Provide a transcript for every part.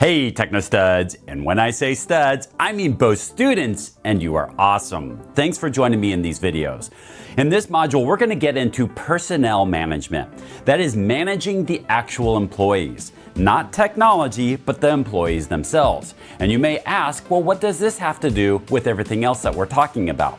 Hey TechKnowStuds, and when I say studs, I mean both students and you are awesome. Thanks for joining me in these videos. In this module, we're going to get into personnel management. That is managing the actual employees, not technology, but the employees themselves. And you may ask, well, what does this have to do with everything else that we're talking about?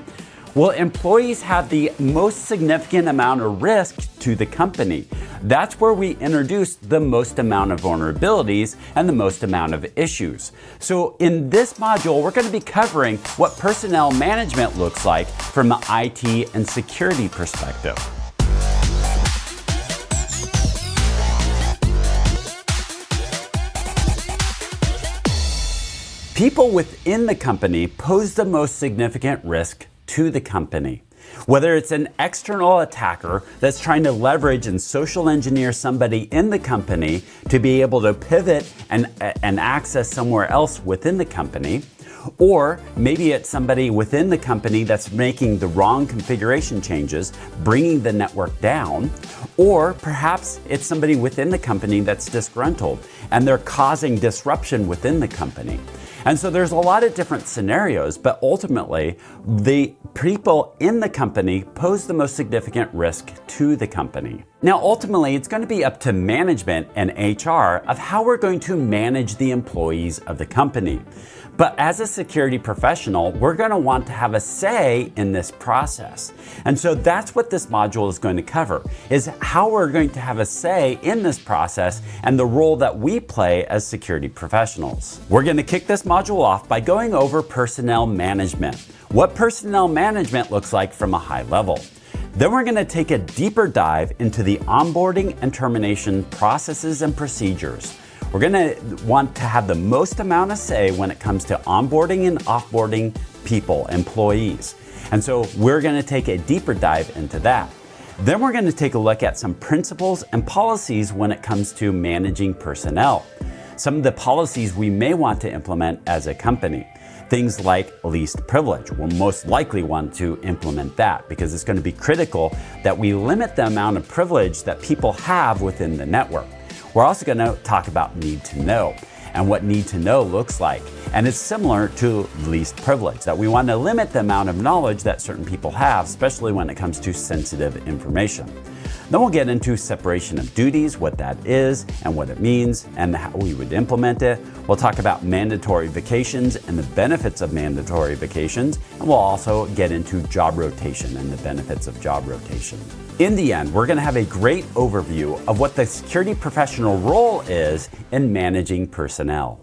Well, employees have the most significant amount of risk to the company. That's where we introduce the most amount of vulnerabilities and the most amount of issues. So in this module, we're going to be covering what personnel management looks like from an IT and security perspective. People within the company pose the most significant risk to the company. Whether it's an external attacker that's trying to leverage and social engineer somebody in the company to be able to pivot and access somewhere else within the company, or maybe it's somebody within the company that's making the wrong configuration changes, bringing the network down, or perhaps it's somebody within the company that's disgruntled and they're causing disruption within the company. And so there's a lot of different scenarios, but ultimately the people in the company pose the most significant risk to the company. Now, ultimately, it's going to be up to management and HR of how we're going to manage the employees of the company. But as a security professional, we're going to want to have a say in this process. And so that's what this module is going to cover, is how we're going to have a say in this process and the role that we play as security professionals. We're going to kick this module off by going over personnel management, what personnel management looks like from a high level. Then we're going to take a deeper dive into the onboarding and termination processes and procedures. We're going to want to have the most amount of say when it comes to onboarding and offboarding people, employees. And so we're going to take a deeper dive into that. Then we're going to take a look at some principles and policies when it comes to managing personnel. Some of the policies we may want to implement as a company. Things like least privilege. We'll most likely want to implement that because it's going to be critical that we limit the amount of privilege that people have within the network. We're also going to talk about need to know and what need to know looks like. And it's similar to least privilege, that we want to limit the amount of knowledge that certain people have, especially when it comes to sensitive information. Then we'll get into separation of duties, what that is and what it means and how we would implement it. We'll talk about mandatory vacations and the benefits of mandatory vacations. And we'll also get into job rotation and the benefits of job rotation. In the end, we're going to have a great overview of what the security professional role is in managing personnel.